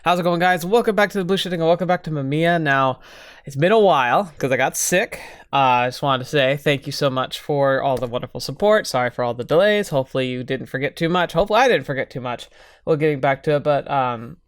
How's it going, guys? Welcome back to the Blue Shifting and welcome back to Mamia. Now, it's been a while because I got sick. I just wanted to say thank you so much for all the wonderful support. Sorry for all the delays. Hopefully you didn't forget too much. Hopefully I didn't forget too much. We'll getting back to it, but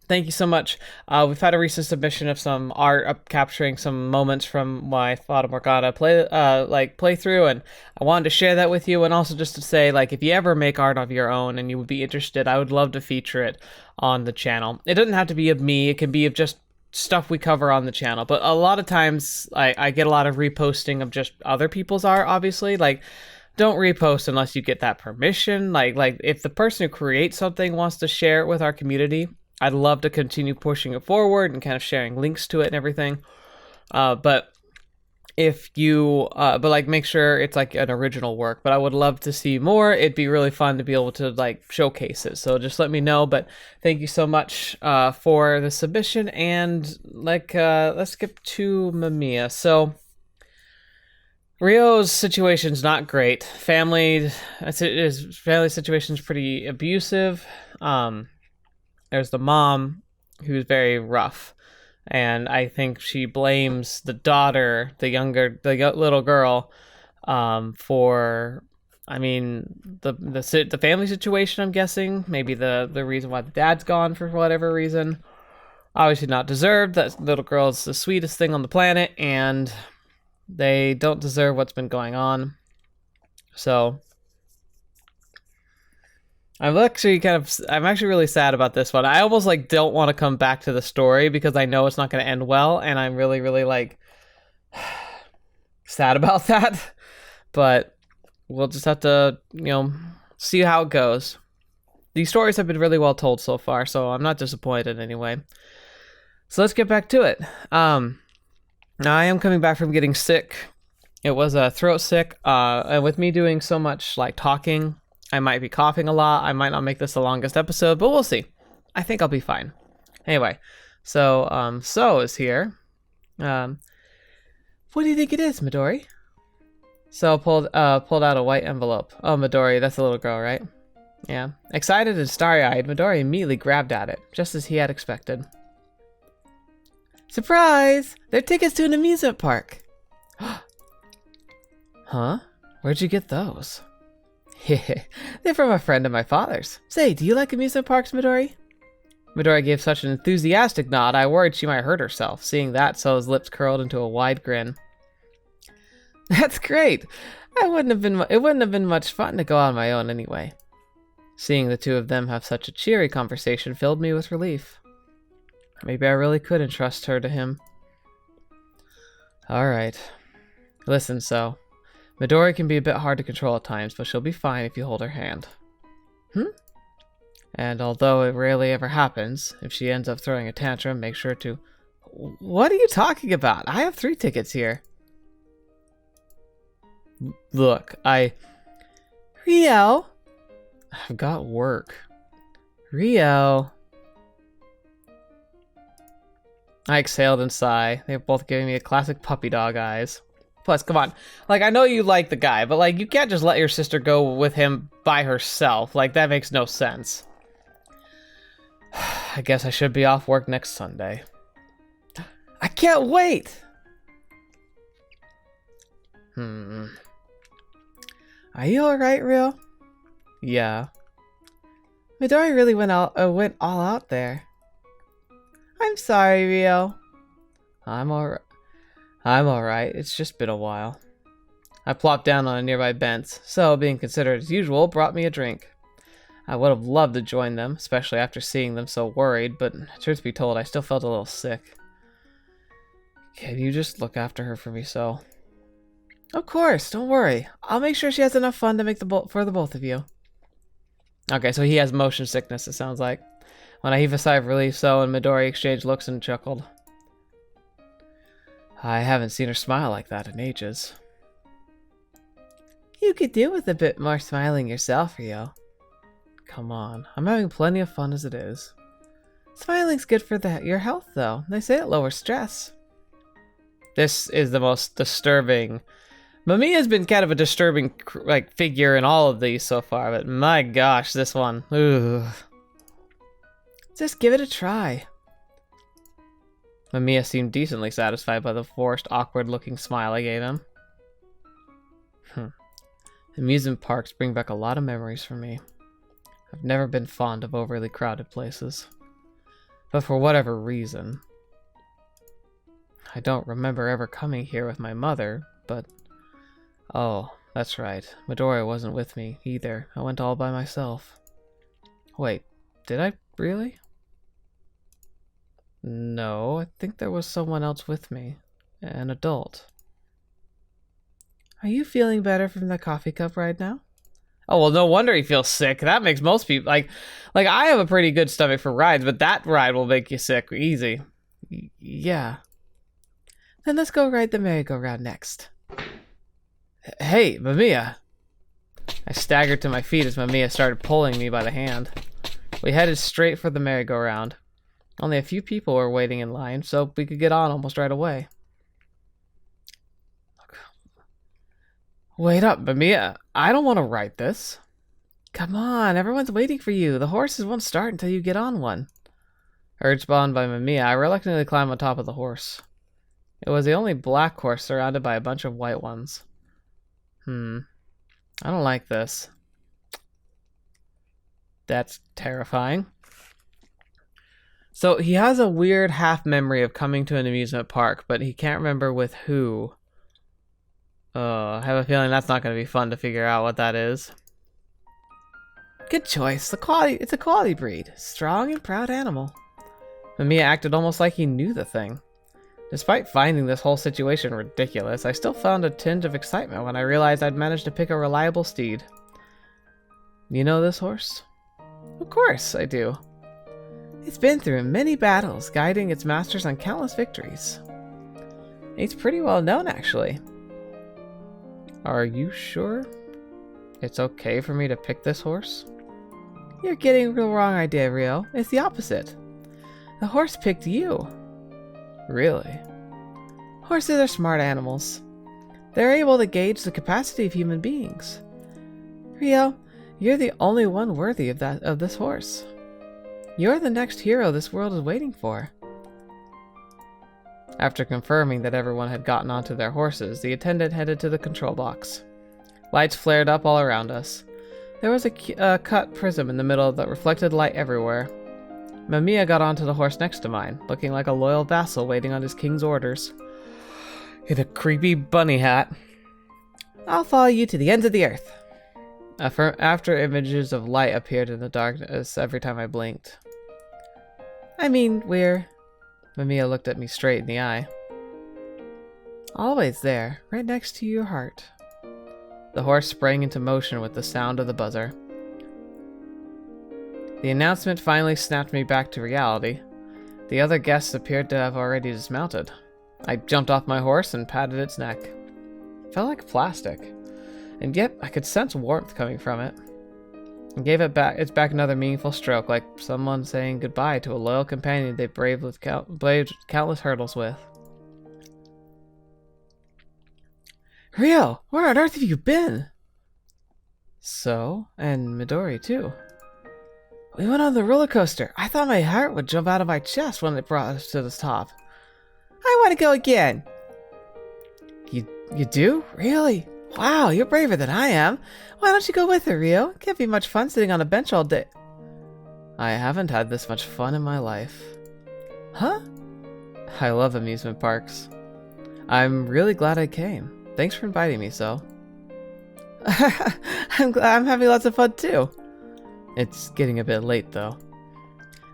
thank you so much. We've had a recent submission of some art capturing some moments from my Fata Morgana playthrough, and I wanted to share that with you, and also just to say, like, if you ever make art of your own and you would be interested, I would love to feature it on the channel. It doesn't have to be of me. It can be of just stuff we cover on the channel, but a lot of times I get a lot of reposting of just other people's art. Obviously, like, don't repost unless you get that permission. Like if the person who creates something wants to share it with our community, I'd love to continue pushing it forward and kind of sharing links to it and everything. But if you make sure it's like an original work. But I would love to see more. It'd be really fun to be able to like showcase it. So just let me know. But thank you so much for the submission. And let's skip to Mamiya. So Ryou's situation's not great. Family situation's pretty abusive. There's the mom who's very rough. And I think she blames the daughter, the little girl, for, I mean, the family situation. I'm guessing maybe the reason why the dad's gone for whatever reason. Obviously not deserved. That little girl's the sweetest thing on the planet, and they don't deserve what's been going on. So I'm actually really sad about this one. I almost like don't want to come back to the story because I know it's not going to end well, and I'm really, really like sad about that. But we'll just have to, see how it goes. These stories have been really well told so far, so I'm not disappointed anyway. So let's get back to it. Now I am coming back from getting sick. It was a throat sick, and with me doing so much like talking, I might be coughing a lot. I might not make this the longest episode, but we'll see. I think I'll be fine. Anyway, so Suou is here. What do you think it is, Midori? Suou pulled out a white envelope. Oh, Midori, that's the little girl, right? Yeah. Excited and starry-eyed, Midori immediately grabbed at it, just as he had expected. Surprise! They're tickets to an amusement park. Huh? Where'd you get those? They're from a friend of my father's. Say, do you like amusement parks, Midori? Midori gave such an enthusiastic nod, I worried she might hurt herself. Seeing that, Suou's lips curled into a wide grin. That's great. It wouldn't have been much fun to go on my own anyway. Seeing the two of them have such a cheery conversation filled me with relief. Maybe I really could entrust her to him. Alright. Listen, Suou. Midori can be a bit hard to control at times, but she'll be fine if you hold her hand. And although it rarely ever happens, if she ends up throwing a tantrum, make sure to... What are you talking about? I have 3 tickets here. Look, Ryou! I've got work. Ryou... I exhaled and sighed. They were both giving me a classic puppy dog eyes. Plus, come on. Like, I know you like the guy, but, like, you can't just let your sister go with him by herself. Like, that makes no sense. I guess I should be off work next Sunday. I can't wait! Are you alright, Ryou? Yeah. Midori really went all out there. I'm sorry, Ryou. I'm alright. It's just been a while. I plopped down on a nearby bench. So, being considerate as usual, brought me a drink. I would have loved to join them, especially after seeing them so worried, but truth be told, I still felt a little sick. Can you just look after her for me, Suou? Of course, don't worry. I'll make sure she has enough fun to make for the both of you. Okay, so he has motion sickness, it sounds like. When I heaved a sigh of relief, Suou and Midori exchanged looks and chuckled. I haven't seen her smile like that in ages. You could do with a bit more smiling yourself, Ryou. Come on, I'm having plenty of fun as it is. Smiling's good for your health, though. They say it lowers stress. This is the most disturbing. Mamiya's been kind of a disturbing figure in all of these so far, but my gosh, this one. Ugh. Just give it a try. Mamiya seemed decently satisfied by the forced, awkward-looking smile I gave him. Amusement parks bring back a lot of memories for me. I've never been fond of overly crowded places. But for whatever reason... I don't remember ever coming here with my mother, but... Oh, that's right. Midori wasn't with me, either. I went all by myself. Wait, did I really? No, I think there was someone else with me. An adult. Are you feeling better from the coffee cup right now? Oh, well, no wonder he feels sick. That makes most people... Like I have a pretty good stomach for rides, but that ride will make you sick easy. Yeah. Then let's go ride the merry-go-round next. Hey, Mamiya. I staggered to my feet as Mamiya started pulling me by the hand. We headed straight for the merry-go-round. Only a few people were waiting in line, so we could get on almost right away. Wait up, Mamiya. I don't want to ride this. Come on, everyone's waiting for you. The horses won't start until you get on one. Urged on by Mamiya, I reluctantly climbed on top of the horse. It was the only black horse surrounded by a bunch of white ones. I don't like this. That's terrifying. So he has a weird half memory of coming to an amusement park, but he can't remember with who. I have a feeling that's not going to be fun to figure out what that is. Good choice. It's a quality breed. Strong and proud animal. Mamiya acted almost like he knew the thing. Despite finding this whole situation ridiculous, I still found a tinge of excitement when I realized I'd managed to pick a reliable steed. You know this horse? Of course I do. It's been through many battles, guiding its masters on countless victories. It's pretty well known, actually. Are you sure it's okay for me to pick this horse? You're getting the wrong idea, Ryou. It's the opposite. The horse picked you. Really? Horses are smart animals. They're able to gauge the capacity of human beings. Ryou, you're the only one worthy of this horse. You're the next hero this world is waiting for. After confirming that everyone had gotten onto their horses, the attendant headed to the control box. Lights flared up all around us. There was a cut prism in the middle that reflected light everywhere. Mamiya got onto the horse next to mine, looking like a loyal vassal waiting on his king's orders. In a creepy bunny hat. I'll follow you to the ends of the earth. After images of light appeared in the darkness every time I blinked. I mean, we're... Mamiya looked at me straight in the eye. Always there, right next to your heart. The horse sprang into motion with the sound of the buzzer. The announcement finally snapped me back to reality. The other guests appeared to have already dismounted. I jumped off my horse and patted its neck. It felt like plastic, and yet I could sense warmth coming from it. I gave its back another meaningful stroke, like someone saying goodbye to a loyal companion they braved countless hurdles with. Ryou, where on earth have you been? So, and Midori too. We went on the roller coaster. I thought my heart would jump out of my chest when it brought us to the top. I want to go again. You do? Really? Wow, you're braver than I am. Why don't you go with her, Ryou? It can't be much fun sitting on a bench all day. I haven't had this much fun in my life. Huh? I love amusement parks. I'm really glad I came. Thanks for inviting me, so. I'm having lots of fun too. It's getting a bit late though.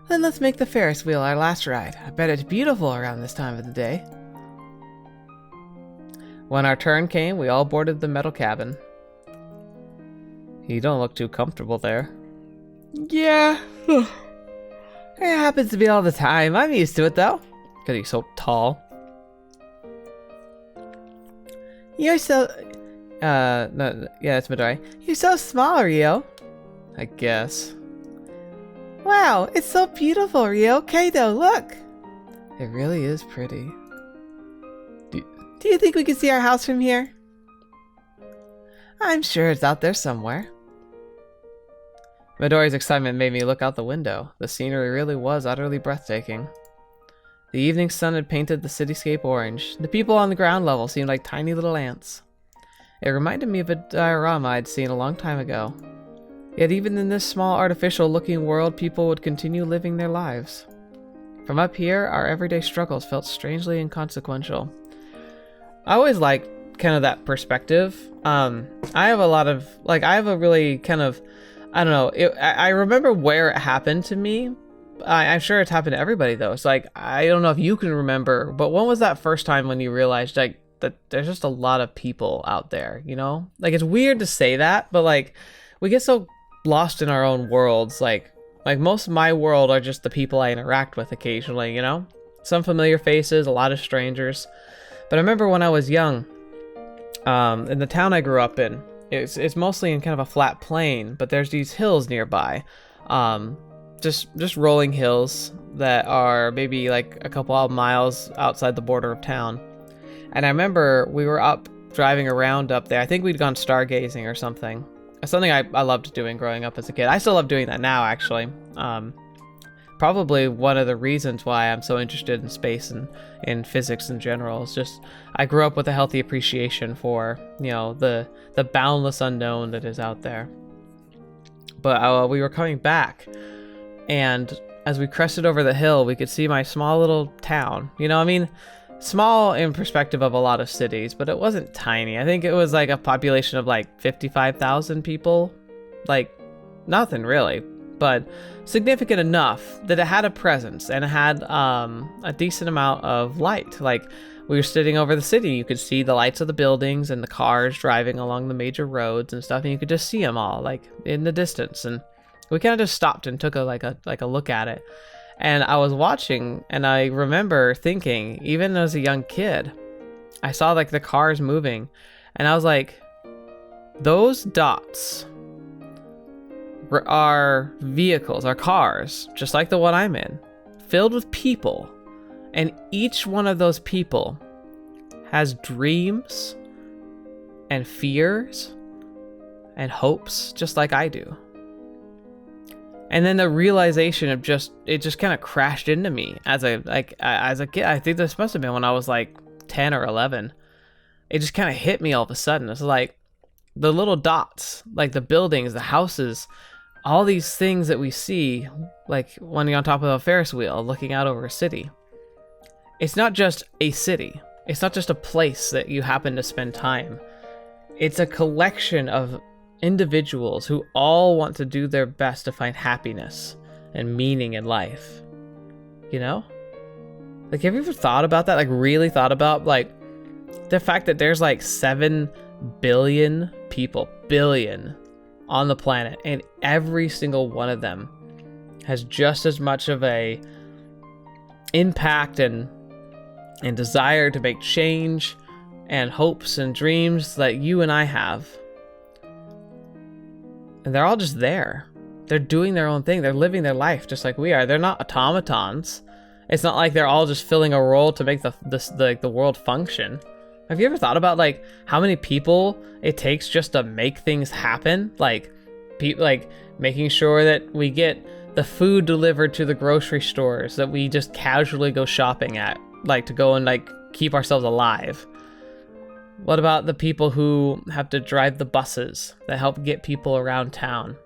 Then let's make the Ferris wheel our last ride. I bet it's beautiful around this time of the day. When our turn came, we all boarded the metal cabin. You don't look too comfortable there. Yeah. It happens to be all the time. I'm used to it though. Because he's so tall. You're so... no, yeah, it's Midori. You're so small, Ryou. I guess. Wow, it's so beautiful, Ryou. Kato, look! It really is pretty. Do you think we can see our house from here? I'm sure it's out there somewhere. Midori's excitement made me look out the window. The scenery really was utterly breathtaking. The evening sun had painted the cityscape orange. The people on the ground level seemed like tiny little ants. It reminded me of a diorama I'd seen a long time ago. Yet even in this small artificial-looking world, people would continue living their lives. From up here, our everyday struggles felt strangely inconsequential. I always liked kind of that perspective. I have a really kind of, I don't know, I remember where it happened to me. I'm sure it's happened to everybody though. It's like, I don't know if you can remember, but when was that first time when you realized like that there's just a lot of people out there, you know? Like, it's weird to say that, but like, we get so lost in our own worlds. Like most of my world are just the people I interact with occasionally, you know? Some familiar faces, a lot of strangers. But I remember when I was young, in the town I grew up in, it's mostly in kind of a flat plain, but there's these hills nearby. Just rolling hills that are maybe like a couple of miles outside the border of town. And I remember we were up driving around up there. I think we'd gone stargazing or something. Something I loved doing growing up as a kid. I still love doing that now, actually. Probably one of the reasons why I'm so interested in space and in physics in general is just I grew up with a healthy appreciation for, you know, the boundless unknown that is out there. But we were coming back, and as we crested over the hill, we could see my small little town. You know, I mean, small in perspective of a lot of cities, but it wasn't tiny. I think it was like a population of like 55,000 people. Like, nothing really, but significant enough that it had a presence and it had a decent amount of light. Like, we were sitting over the city, you could see the lights of the buildings and the cars driving along the major roads and stuff, and you could just see them all like in the distance. And we kind of just stopped and took a look at it. And I was watching, and I remember thinking, even as a young kid, I saw like the cars moving, and I was like, those dots are vehicles, are cars, just like the one I'm in, filled with people. And each one of those people has dreams and fears and hopes, just like I do. And then the realization of it just kind of crashed into me as a kid. I think this must have been when I was like 10 or 11. It just kind of hit me all of a sudden. It's like the little dots, like the buildings, the houses, all these things that we see, like when you're on top of a Ferris wheel looking out over a city. It's not just a city. It's not just a place that you happen to spend time. It's a collection of individuals who all want to do their best to find happiness and meaning in life. You know? Like, have you ever thought about that? Like, really thought about, like, the fact that there's, like, 7 billion people, on the planet, and every single one of them has just as much of a impact and desire to make change and hopes and dreams that you and I have. And they're all just there. They're doing their own thing. They're living their life just like we are. They're not automatons. It's not like they're all just filling a role to make the world function. Have you ever thought about like how many people it takes just to make things happen? Like making sure that we get the food delivered to the grocery stores that we just casually go shopping at, like to go and like keep ourselves alive. What about the people who have to drive the buses that help get people around town?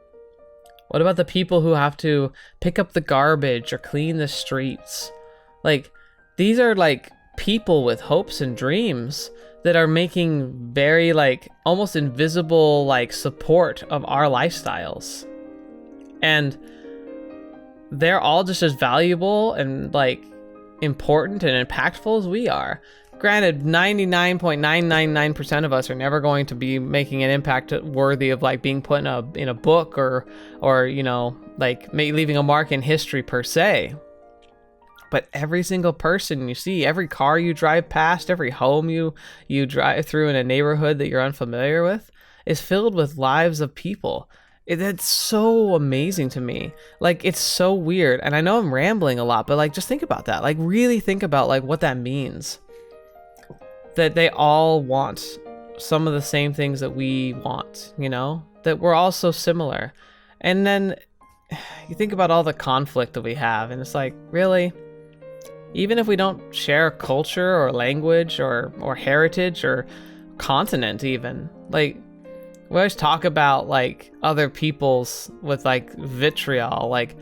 What about the people who have to pick up the garbage or clean the streets? Like, these are like people with hopes and dreams that are making very like almost invisible like support of our lifestyles. And they're all just as valuable and like important and impactful as we are. Granted, 99.999% of us are never going to be making an impact worthy of like being put in a book or you know, like leaving a mark in history per se. But every single person you see, every car you drive past, every home you drive through in a neighborhood that you're unfamiliar with is filled with lives of people. It's so amazing to me. Like, it's so weird. And I know I'm rambling a lot, but like, just think about that. Like, really think about like what that means. That they all want some of the same things that we want, you know? That we're all so similar. And then you think about all the conflict that we have, and it's like, really? Even if we don't share culture or language or heritage or continent even. Like, we always talk about like other peoples with like vitriol, like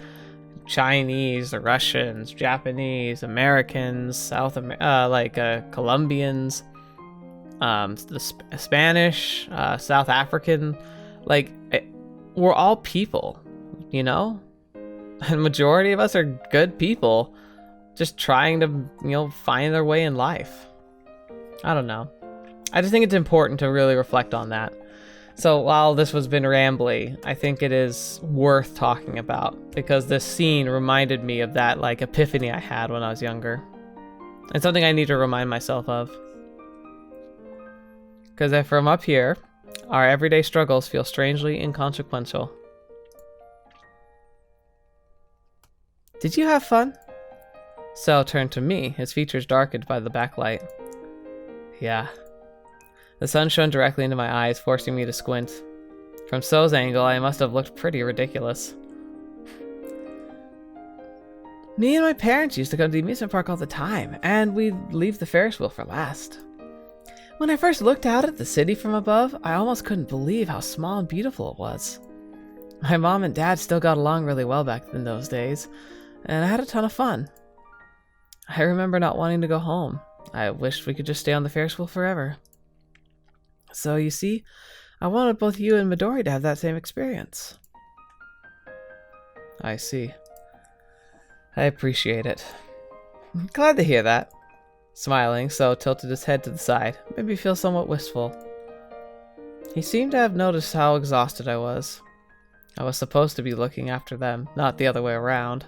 Chinese, the Russians, Japanese, Americans, Colombians, Spanish, South African. Like, we're all people, you know? And majority of us are good people just trying to, you know, find their way in life. I don't know. I just think it's important to really reflect on that. So while this has been rambly, I think it is worth talking about because this scene reminded me of that like epiphany I had when I was younger. It's something I need to remind myself of. Because if from up here, our everyday struggles feel strangely inconsequential. Did you have fun? Suou turned to me, his features darkened by the backlight. Yeah. The sun shone directly into my eyes, forcing me to squint. From Suou's angle, I must have looked pretty ridiculous. Me and my parents used to go to the amusement park all the time, and we'd leave the Ferris wheel for last. When I first looked out at the city from above, I almost couldn't believe how small and beautiful it was. My mom and dad still got along really well back in those days, and I had a ton of fun. I remember not wanting to go home. I wished we could just stay on the Ferris wheel forever. So, you see, I wanted both you and Midori to have that same experience. I see. I appreciate it. I'm glad to hear that. Smiling, Suou tilted his head to the side, made me feel somewhat wistful. He seemed to have noticed how exhausted I was. I was supposed to be looking after them, not the other way around.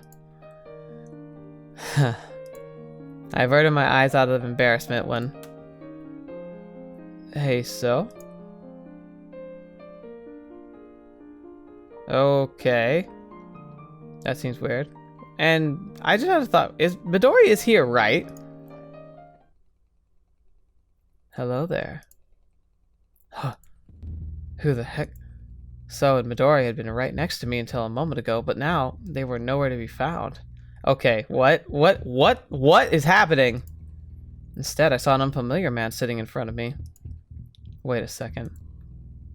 I averted my eyes out of embarrassment when... Hey, Suou? Okay. That seems weird. And I just had a thought, Midori is here, right? Hello there. Huh. Who the heck? Suou and Midori had been right next to me until a moment ago, but now they were nowhere to be found. Okay, what is happening? Instead, I saw an unfamiliar man sitting in front of me. Wait a second.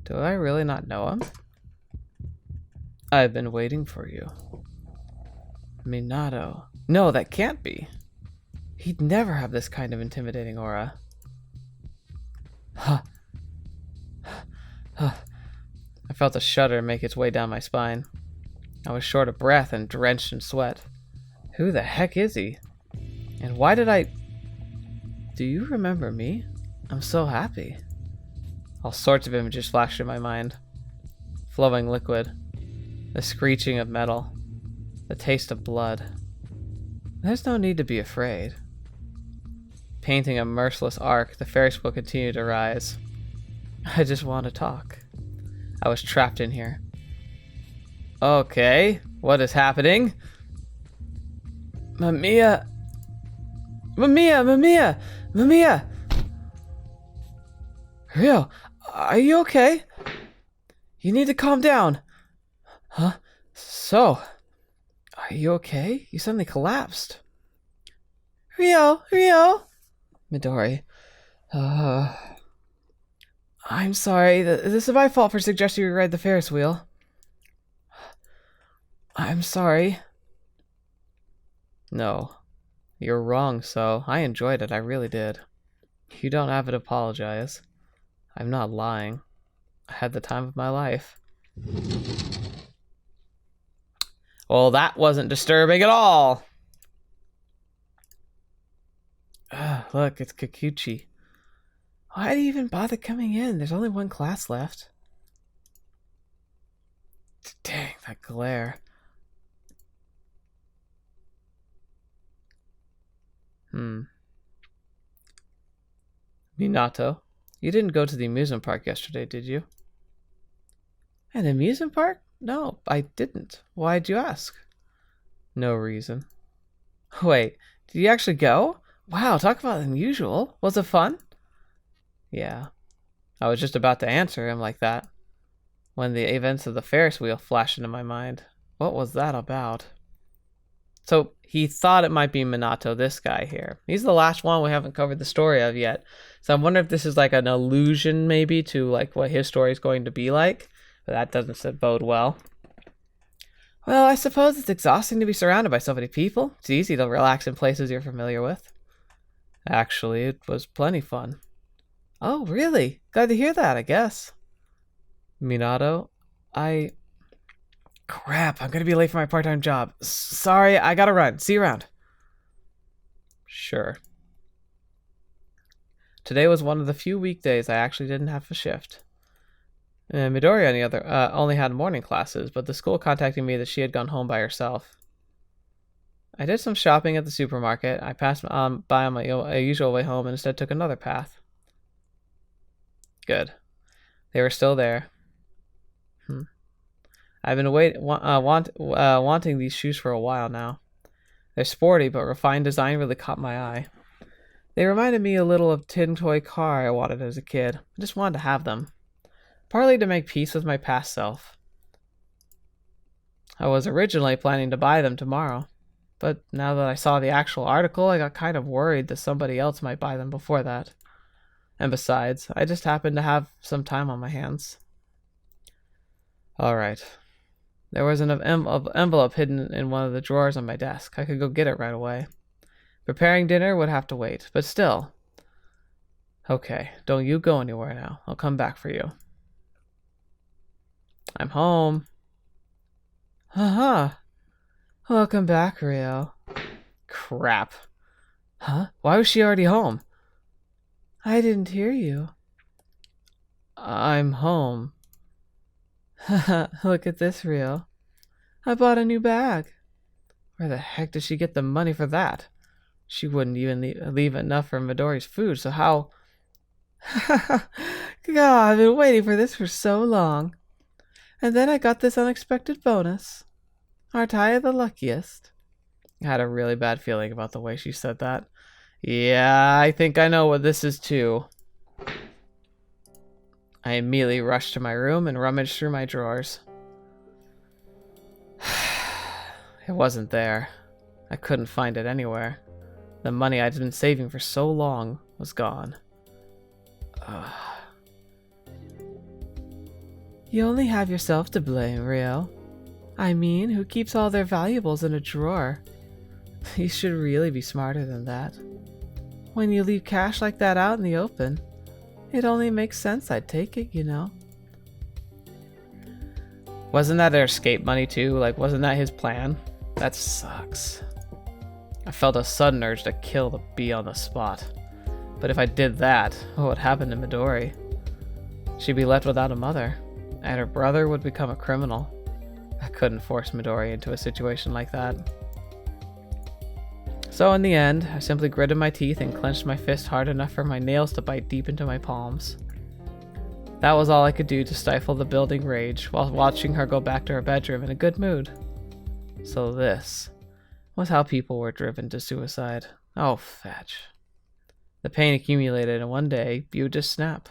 Do I really not know him? I've been waiting for you. Minato. No, that can't be. He'd never have this kind of intimidating aura. Huh. I felt a shudder make its way down my spine. I was short of breath and drenched in sweat. Who the heck is he? And why did I... Do you remember me? I'm so happy. All sorts of images flashed in my mind. Flowing liquid. The screeching of metal. The taste of blood. There's no need to be afraid. Painting a merciless arc, the Ferris wheel continued to rise. I just want to talk. I was trapped in here. Okay, what is happening? Mamia! Mamia! Mamia! Mamia! Ryou, are you okay? You need to calm down. Huh? So, are you okay? You suddenly collapsed. Ryou! Ryou! Midori. I'm sorry. This is my fault for suggesting you ride the Ferris wheel. I'm sorry. No. You're wrong, so I enjoyed it. I really did. You don't have to apologize. I'm not lying. I had the time of my life. Well, that wasn't disturbing at all. Look, it's Kikuchi. Why do you even bother coming in? There's only one class left. Dang, that glare. Minato, you didn't go to the amusement park yesterday, did you? An amusement park? No, I didn't. Why'd you ask? No reason. Wait, did you actually go? Wow, talk about unusual. Was it fun? Yeah. I was just about to answer him like that when the events of the Ferris wheel flashed into my mind. What was that about? So he thought it might be Minato, this guy here. He's the last one we haven't covered the story of yet. So I wonder if this is like an allusion maybe to like what his story is going to be like. But that doesn't bode well. Well, I suppose it's exhausting to be surrounded by so many people. It's easy to relax in places you're familiar with. Actually, it was plenty fun. Oh, really? Glad to hear that, I guess. Minato, Crap, I'm gonna be late for my part-time job. Sorry, I gotta run. See you around. Sure. Today was one of the few weekdays I actually didn't have a shift. Midori, on the other, only had morning classes, but the school contacted me that she had gone home by herself. I did some shopping at the supermarket. I passed by on my usual way home and instead took another path. Good. They were still there. I've been wanting these shoes for a while now. They're sporty, but refined design really caught my eye. They reminded me a little of tin toy car I wanted as a kid. I just wanted to have them. Partly to make peace with my past self. I was originally planning to buy them tomorrow, but now that I saw the actual article, I got kind of worried that somebody else might buy them before that. And besides, I just happened to have some time on my hands. Alright. There was an envelope hidden in one of the drawers on my desk. I could go get it right away. Preparing dinner would have to wait, but still. Okay, don't you go anywhere now. I'll come back for you. I'm home. Haha. Welcome back, Ryou. Crap. Huh? Why was she already home? I didn't hear you. I'm home. Haha, look at this, Ryou. I bought a new bag. Where the heck did she get the money for that? She wouldn't even leave enough for Midori's food, so how... God, I've been waiting for this for so long. And then I got this unexpected bonus. Aren't I the luckiest? I had a really bad feeling about the way she said that. Yeah, I think I know what this is too. I immediately rushed to my room and rummaged through my drawers. It wasn't there. I couldn't find it anywhere. The money I'd been saving for so long was gone. You only have yourself to blame, Ryou. I mean, who keeps all their valuables in a drawer? You should really be smarter than that. When you leave cash like that out in the open, it only makes sense I'd take it, you know. Wasn't that their escape money too? Like, wasn't that his plan? That sucks. I felt a sudden urge to kill the bee on the spot. But if I did that, what would happen to Midori? She'd be left without a mother, and her brother would become a criminal. I couldn't force Midori into a situation like that. So in the end, I simply gritted my teeth and clenched my fist hard enough for my nails to bite deep into my palms. That was all I could do to stifle the building rage while watching her go back to her bedroom in a good mood. So this was how people were driven to suicide. Oh, fetch. The pain accumulated, and one day, you would just snap.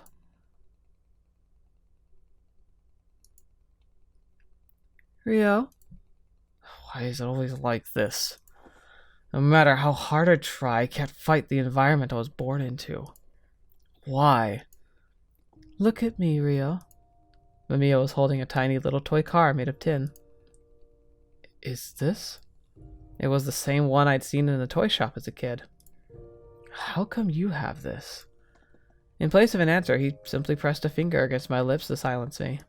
Ryou? Why is it always like this? No matter how hard I try, I can't fight the environment I was born into. Why? Look at me, Ryou. Mamiya was holding a tiny little toy car made of tin. Is this? It was the same one I'd seen in the toy shop as a kid. How come you have this? In place of an answer, he simply pressed a finger against my lips to silence me.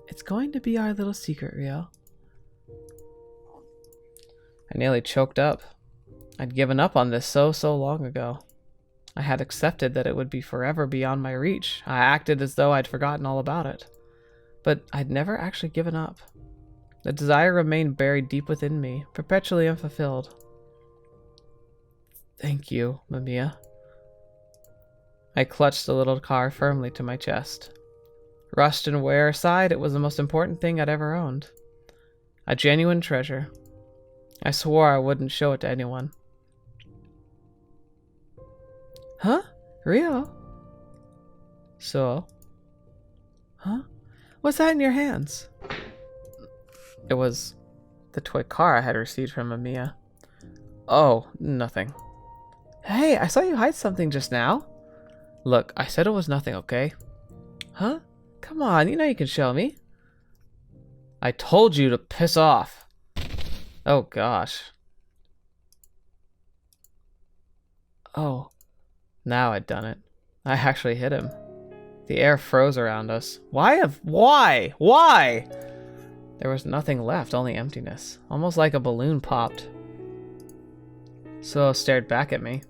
It's going to be our little secret, Ryou. I nearly choked up. I'd given up on this so long ago. I had accepted that it would be forever beyond my reach. I acted as though I'd forgotten all about it. But I'd never actually given up. The desire remained buried deep within me, perpetually unfulfilled. Thank you, Mamiya. I clutched the little car firmly to my chest. Rust and wear aside, it was the most important thing I'd ever owned. A genuine treasure. I swore I wouldn't show it to anyone. Huh? Ryou? So? Huh? What's that in your hands? It was the toy car I had received from Mamiya. Oh, nothing. Hey, I saw you hide something just now. Look, I said it was nothing, okay? Huh? Come on, you know you can show me. I told you to piss off. Oh, gosh. Oh, now I'd done it. I actually hit him. The air froze around us. Why? Why? There was nothing left, only emptiness. Almost like a balloon popped. Suou stared back at me.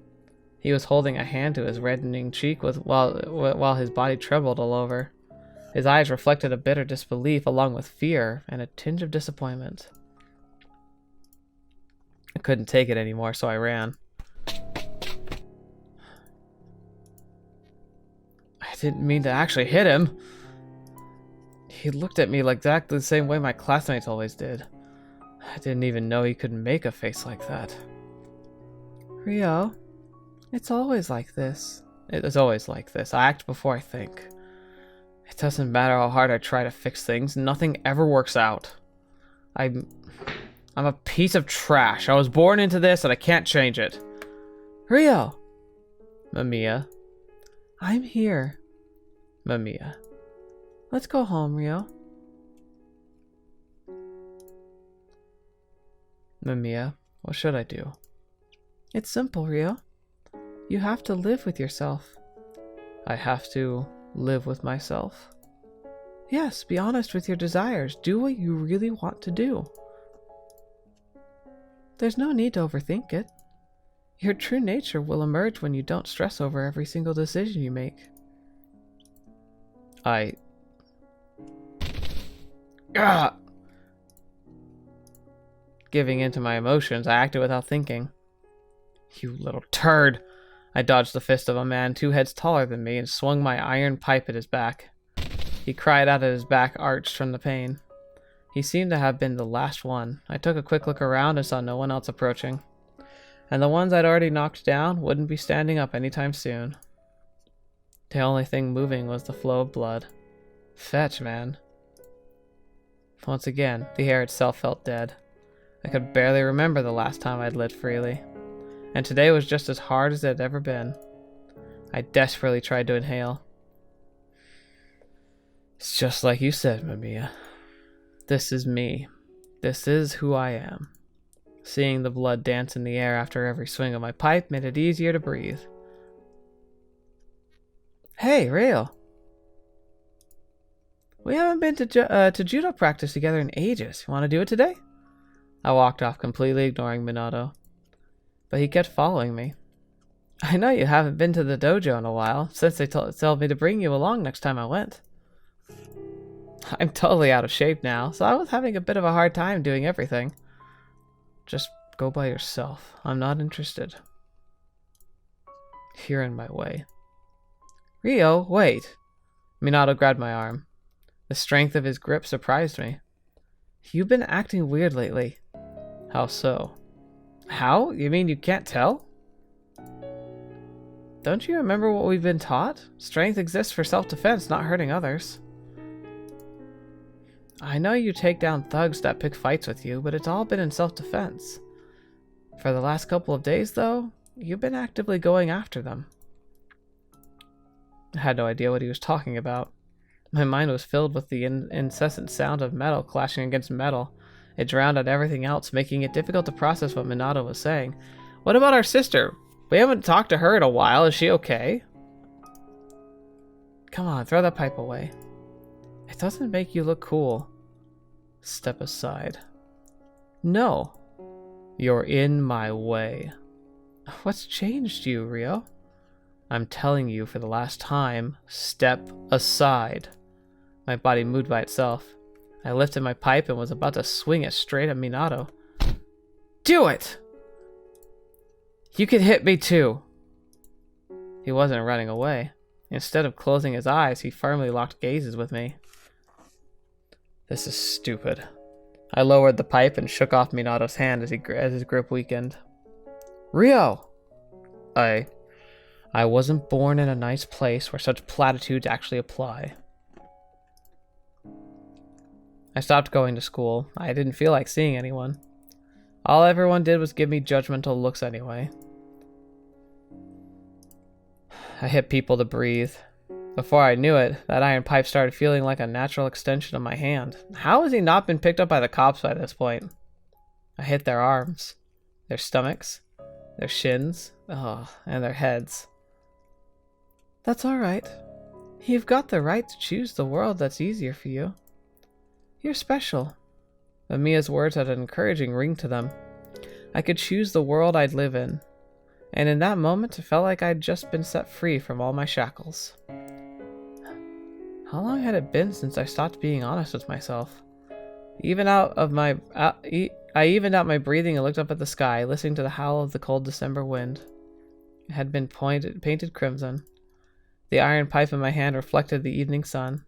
He was holding a hand to his reddening cheek while his body trembled all over. His eyes reflected a bitter disbelief along with fear and a tinge of disappointment. I couldn't take it anymore, so I ran. I didn't mean to actually hit him. He looked at me like exactly the same way my classmates always did. I didn't even know he could make a face like that. Ryou, it's always like this. It is always like this. I act before I think. It doesn't matter how hard I try to fix things, nothing ever works out. I'm a piece of trash. I was born into this and I can't change it. Ryou! Mamiya. I'm here. Mamiya. Let's go home, Ryou. Mamiya, what should I do? It's simple, Ryou. You have to live with yourself. I have to live with myself? Yes, be honest with your desires. Do what you really want to do. There's no need to overthink it. Your true nature will emerge when you don't stress over every single decision you make. Giving in to my emotions, I acted without thinking. You little turd! I dodged the fist of a man 2 heads taller than me and swung my iron pipe at his back. He cried out as his back arched from the pain. He seemed to have been the last one. I took a quick look around and saw no one else approaching. And the ones I'd already knocked down wouldn't be standing up anytime soon. The only thing moving was the flow of blood. Fetch, man. Once again, the air itself felt dead. I could barely remember the last time I'd lived freely. And today was just as hard as it had ever been. I desperately tried to inhale. It's just like you said, Mamiya. This is me. This is who I am. Seeing the blood dance in the air after every swing of my pipe made it easier to breathe. Hey, Ryou. We haven't been to judo practice together in ages. You want to do it today? I walked off, completely ignoring Minato. But he kept following me. I know you haven't been to the dojo in a while, since they told me to bring you along next time I went. I'm totally out of shape now, so I was having a bit of a hard time doing everything. Just go by yourself. I'm not interested. You're in my way. Ryou, wait. Minato grabbed my arm. The strength of his grip surprised me. You've been acting weird lately. How so? How? You mean you can't tell? Don't you remember what we've been taught? Strength exists for self-defense, not hurting others. I know you take down thugs that pick fights with you, but it's all been in self-defense. For the last couple of days, though, you've been actively going after them. I had no idea what he was talking about. My mind was filled with the incessant sound of metal clashing against metal. It drowned out everything else, making it difficult to process what Minato was saying. What about our sister? We haven't talked to her in a while. Is she okay? Come on, throw that pipe away. It doesn't make you look cool. Step aside. No. You're in my way. What's changed you, Ryou? I'm telling you for the last time, step aside. My body moved by itself. I lifted my pipe and was about to swing it straight at Minato. Do it! You can hit me too. He wasn't running away. Instead of closing his eyes, he firmly locked gazes with me. This is stupid. I lowered the pipe and shook off Minato's hand as his grip weakened. Ryou! I wasn't born in a nice place where such platitudes actually apply. I stopped going to school. I didn't feel like seeing anyone. All everyone did was give me judgmental looks anyway. I hit people to breathe. Before I knew it, that iron pipe started feeling like a natural extension of my hand. How has he not been picked up by the cops by this point? I hit their arms, their stomachs, their shins, and their heads. That's alright. You've got the right to choose the world that's easier for you. You're special. Mamiya's words had an encouraging ring to them. I could choose the world I'd live in. And in that moment, it felt like I'd just been set free from all my shackles. How long had it been since I stopped being honest with myself? I evened out my breathing and looked up at the sky, listening to the howl of the cold December wind. It had been painted crimson. The iron pipe in my hand reflected the evening sun.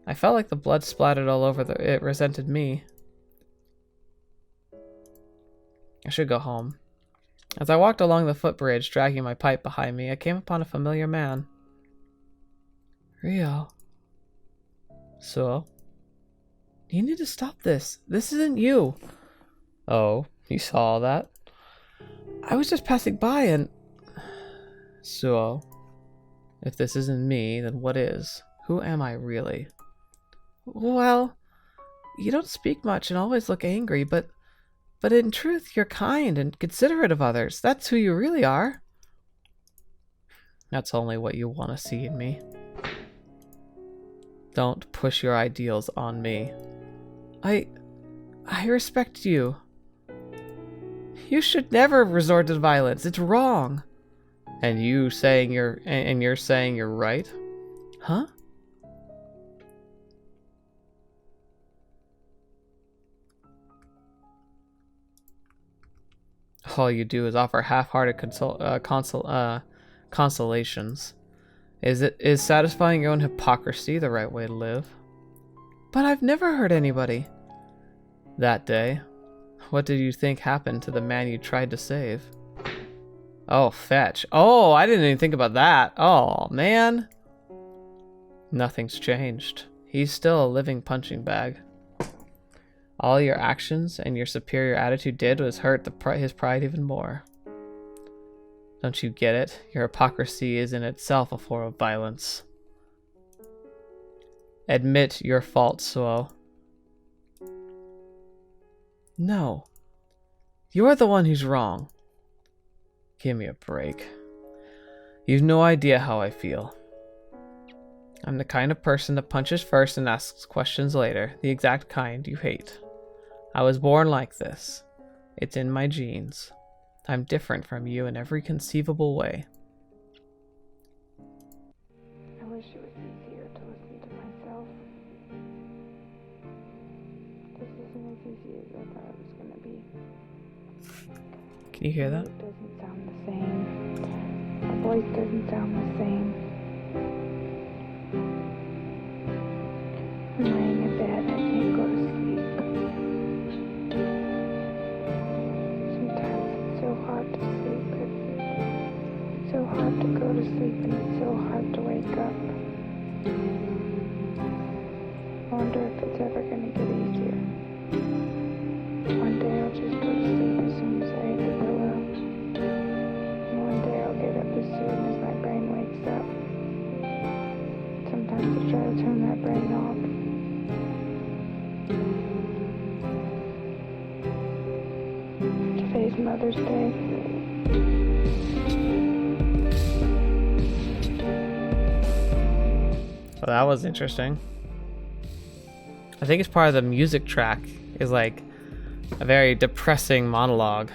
I felt like the blood splattered all over it resented me. I should go home. As I walked along the footbridge, dragging my pipe behind me, I came upon a familiar man. Ryou. Suou. You need to stop this. This isn't you. Oh, you saw all that? I was just passing by and... Suou. If this isn't me, then what is? Who am I really? Well, you don't speak much and always look angry, but in truth, you're kind and considerate of others. That's who you really are. That's only what you want to see in me. Don't push your ideals on me. I respect you. You should never resort to violence. It's wrong. And you're saying you're right? Huh? All you do is offer half-hearted consolations. Is satisfying your own hypocrisy the right way to live? But I've never hurt anybody. That day, what did you think happened to the man you tried to save? Oh, fetch. Oh, I didn't even think about that. Oh, man. Nothing's changed. He's still a living punching bag. All your actions and your superior attitude did was hurt his pride even more. Don't you get it? Your hypocrisy is in itself a form of violence. Admit your fault, Suou. No. You're the one who's wrong. Give me a break. You've no idea how I feel. I'm the kind of person that punches first and asks questions later, the exact kind you hate. I was born like this. It's in my genes. I'm different from you in every conceivable way. I wish it was easier to listen to myself. This isn't as easy as I thought it was going to be. Can you hear that? It doesn't sound the same. The voice doesn't sound the same. I'm laying in bed. I can't go to sleep. Sometimes it's so hard to sleep. It's so hard to go to sleep, and it's so hard to wake up. I wonder if it's ever going to get easier. One day I'll just go to sleep as soon as I hit the pillow. And one day I'll get up as soon as my brain wakes up. Sometimes I try to turn that brain off. Today's Mother's Day. Well, that was interesting. I think it's part of the music track is like a very depressing monologue.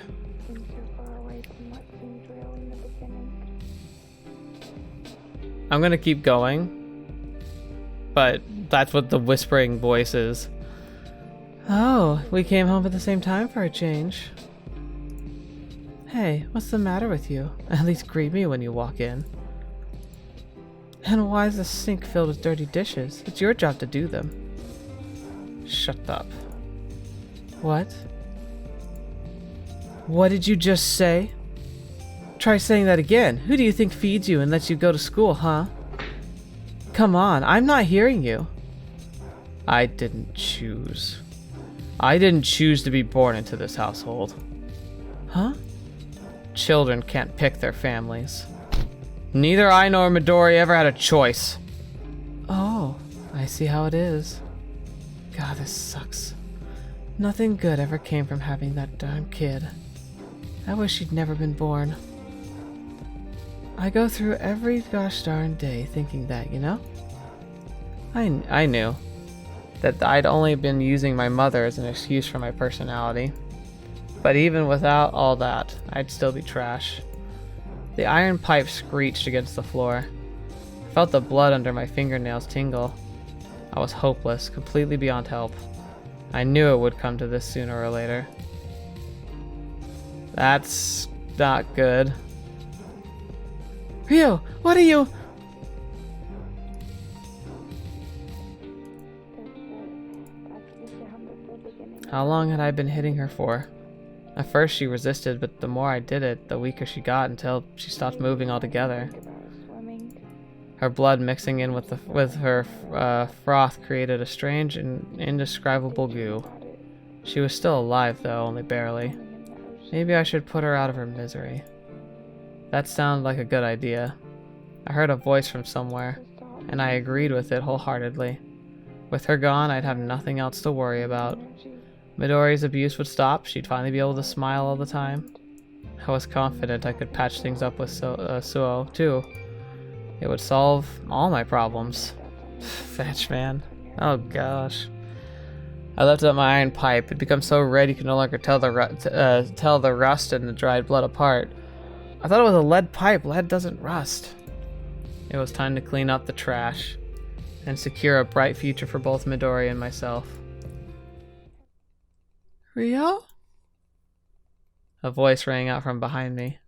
Seems so far away from what seemed real in the beginning. I'm gonna keep going, but that's what the whispering voice is. Oh, we came home at the same time for a change. Hey, what's the matter with you? At least greet me when you walk in. And why is the sink filled with dirty dishes? It's your job to do them. Shut up. What? What did you just say? Try saying that again. Who do you think feeds you and lets you go to school, huh? Come on, I'm not hearing you. I didn't choose. I didn't choose to be born into this household. Huh? Children can't pick their families. Neither I nor Midori ever had a choice. Oh, I see how it is. God, this sucks. Nothing good ever came from having that darn kid. I wish she'd never been born. I go through every gosh darn day thinking that, you know? I knew that I'd only been using my mother as an excuse for my personality. But even without all that, I'd still be trash. The iron pipe screeched against the floor. I felt the blood under my fingernails tingle. I was hopeless, completely beyond help. I knew it would come to this sooner or later. That's not good. Ryou, what are you? How long had I been hitting her for? At first she resisted, but the more I did it, the weaker she got until she stopped moving altogether. Her blood mixing in with her froth created a strange and indescribable goo. She was still alive though, only barely. Maybe I should put her out of her misery. That sounded like a good idea. I heard a voice from somewhere, and I agreed with it wholeheartedly. With her gone, I'd have nothing else to worry about. Midori's abuse would stop, she'd finally be able to smile all the time. I was confident I could patch things up with Suou, too. It would solve all my problems. Fetch, man. Oh gosh. I lifted up my iron pipe. It had become so red you could no longer tell the rust and the dried blood apart. I thought it was a lead pipe. Lead doesn't rust. It was time to clean up the trash and secure a bright future for both Midori and myself. Ryou? A voice rang out from behind me.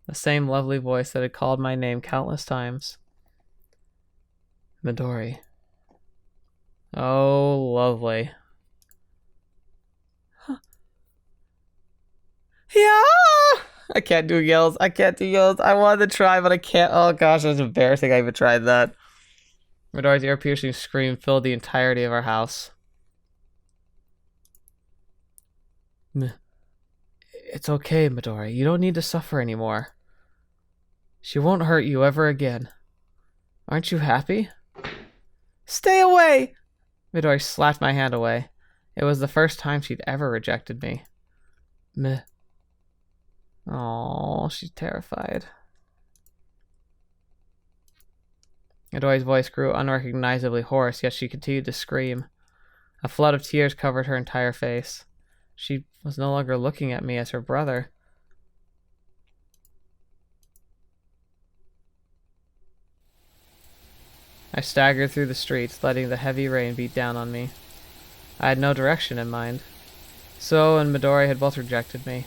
The same lovely voice that had called my name countless times. Midori. Oh, lovely. Huh. Yeah! I can't do yells. I can't do yells. I wanted to try, but I can't. Oh gosh, that's embarrassing. I even tried that. Midori's ear-piercing scream filled the entirety of our house. It's okay, Midori. You don't need to suffer anymore. She won't hurt you ever again. Aren't you happy? Stay away! Midori slapped my hand away. It was the first time she'd ever rejected me. Meh. Oh, she's terrified. Midori's voice grew unrecognizably hoarse, yet she continued to scream. A flood of tears covered her entire face. She was no longer looking at me as her brother. I staggered through the streets, letting the heavy rain beat down on me. I had no direction in mind. Suou and Midori had both rejected me.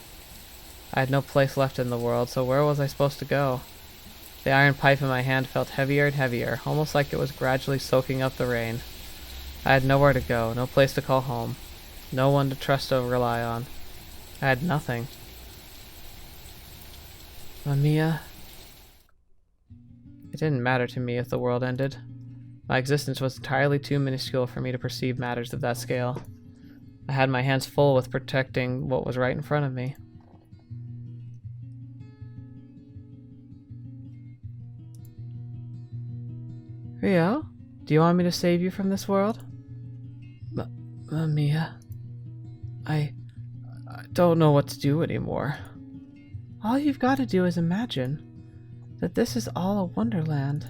I had no place left in the world, so where was I supposed to go? The iron pipe in my hand felt heavier and heavier, almost like it was gradually soaking up the rain. I had nowhere to go, no place to call home, no one to trust or rely on. I had nothing. Mamia. It didn't matter to me if the world ended. My existence was entirely too minuscule for me to perceive matters of that scale. I had my hands full with protecting what was right in front of me. Ryou, do you want me to save you from this world? Mamia, I don't know what to do anymore. All you've got to do is imagine that this is all a wonderland.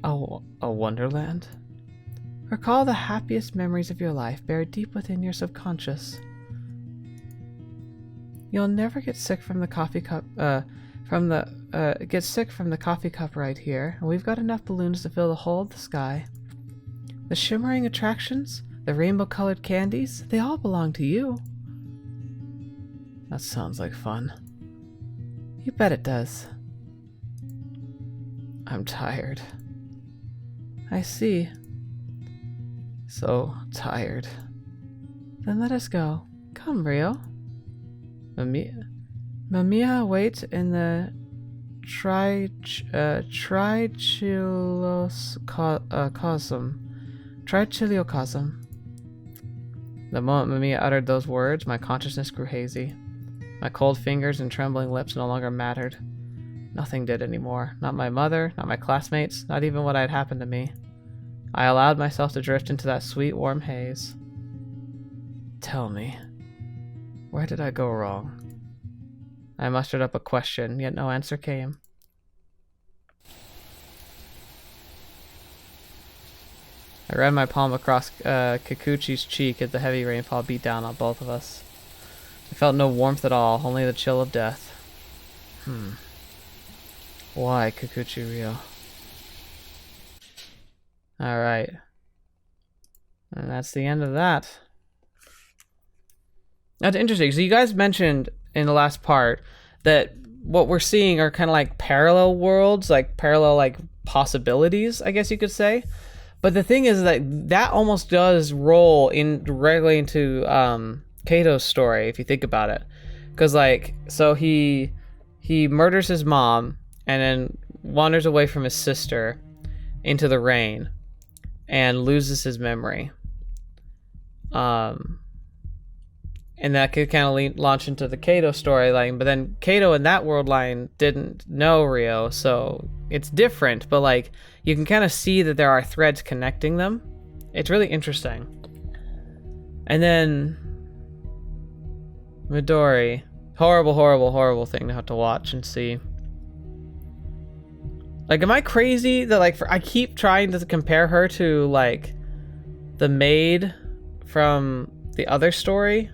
A wonderland? Recall the happiest memories of your life buried deep within your subconscious. You'll never get sick from the coffee cup, get sick from the coffee cup right here, and we've got enough balloons to fill the whole of the sky. The shimmering attractions, the rainbow-colored candies, they all belong to you. That sounds like fun. You bet it does. I'm tired. I see. So tired. Then let us go. Come, Ryou. Mamia waits in the trichilocosm. Try chiliocosm. The moment Mamiya uttered those words, my consciousness grew hazy. My cold fingers and trembling lips no longer mattered. Nothing did anymore. Not my mother, not my classmates, not even what had happened to me. I allowed myself to drift into that sweet, warm haze. Tell me, where did I go wrong? I mustered up a question, yet no answer came. I ran my palm across Kikuchi's cheek as the heavy rainfall beat down on both of us. I felt no warmth at all, only the chill of death. Why, Kikuchi Ryou? Alright. And that's the end of that. That's interesting. So you guys mentioned in the last part that what we're seeing are kind of like parallel worlds, like parallel like possibilities, I guess you could say. But the thing is that almost does roll in directly into Kato's story, if you think about it. Because like, so he murders his mom and then wanders away from his sister into the rain and loses his memory. And that could kind of launch into the Kato storyline, but then Kato in that world line didn't know Ryou, so it's different, but like you can kind of see that there are threads connecting them. It's really interesting. And then Midori, horrible, horrible, horrible thing to have to watch and see. Like, am I crazy that like I keep trying to compare her to like the maid from the other story?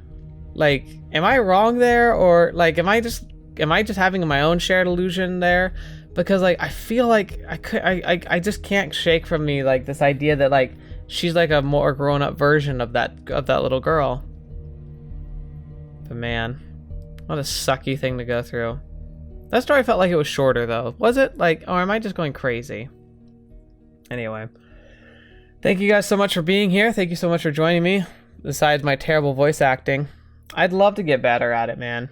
Like, am I wrong there, or like am I just having my own shared illusion there? Because like I feel like I just can't shake from me like this idea that like she's like a more grown-up version of that little girl. But man, what a sucky thing to go through. That story felt like it was shorter though. Was it? Like, or am I just going crazy? Anyway, thank you guys so much for being here. Thank you so much for joining me. Besides my terrible voice acting, I'd love to get better at it, man.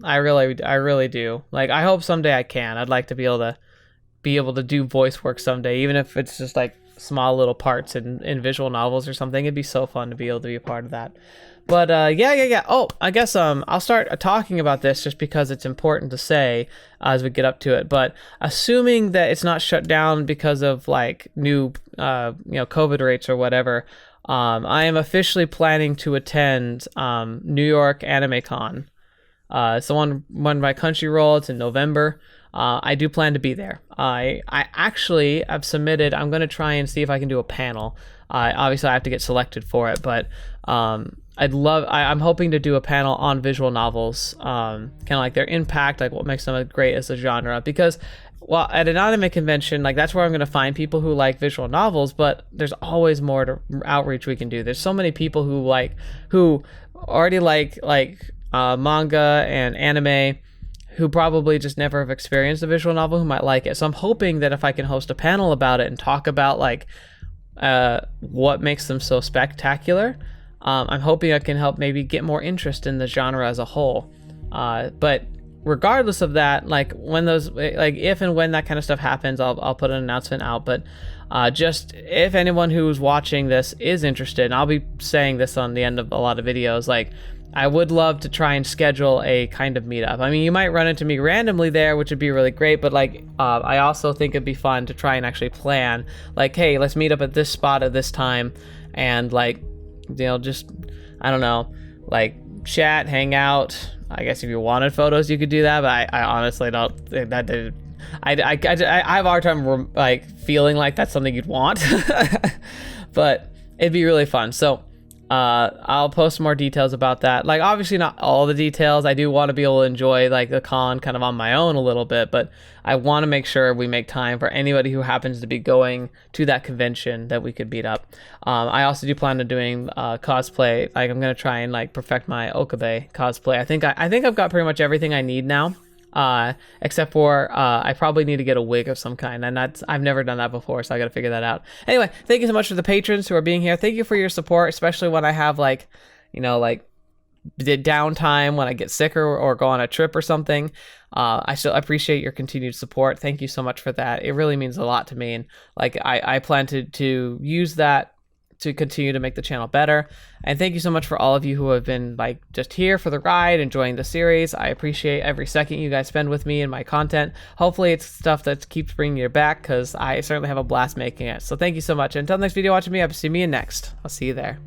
I really do. Like, I hope someday I can. I'd like to be able to do voice work someday, even if it's just like small little parts in visual novels or something. It'd be so fun to be able to be a part of that. But yeah. Oh, I guess I'll start talking about this just because it's important to say as we get up to it. But assuming that it's not shut down because of like new COVID rates or whatever, I am officially planning to attend New York Anime Con. It's the one of my Crunchyroll. It's in November. I do plan to be there. I actually have submitted. I'm going to try and see if I can do a panel. Obviously, I have to get selected for it, but I'm hoping to do a panel on visual novels, kind of like their impact, like what makes them great as a genre. Because, well, at an anime convention, like that's where I'm going to find people who like visual novels, but there's always more to outreach we can do. There's so many people who already like manga and anime, who probably just never have experienced a visual novel, who might like it. So I'm hoping that if I can host a panel about it and talk about like what makes them so spectacular, I'm hoping I can help maybe get more interest in the genre as a whole. But regardless of that, like when those, like if and when that kind of stuff happens, I'll put an announcement out. But just if anyone who's watching this is interested, and I'll be saying this on the end of a lot of videos, like I would love to try and schedule a kind of meetup. I mean, you might run into me randomly there, which would be really great, but like I also think it'd be fun to try and actually plan, like, hey, let's meet up at this spot at this time, and like, just, I don't know, like chat, hang out. I guess if you wanted photos, you could do that, but I honestly don't think that did. I have a hard time like feeling like that's something you'd want, but it'd be really fun. So I'll post more details about that. Like, obviously not all the details. I do want to be able to enjoy like the con kind of on my own a little bit, but I want to make sure we make time for anybody who happens to be going to that convention that we could meet up. I also do plan on doing cosplay. Like, I'm gonna try and like perfect my Okabe cosplay. I think I've got pretty much everything I need now. Except for I probably need to get a wig of some kind, and I've never done that before, so I gotta figure that out. Anyway, thank you so much for the patrons who are being here. Thank you for your support, especially when I have like the downtime, when I get sick or go on a trip or something. I still appreciate your continued support. Thank you so much for that. It really means a lot to me, and like I plan to use that to continue to make the channel better. And thank you so much for all of you who have been like just here for the ride, enjoying the series. I appreciate every second you guys spend with me and my content. Hopefully it's stuff that keeps bringing you back, because I certainly have a blast making it. So thank you so much. Until next video, watching me, I'll see me in next. I'll see you there.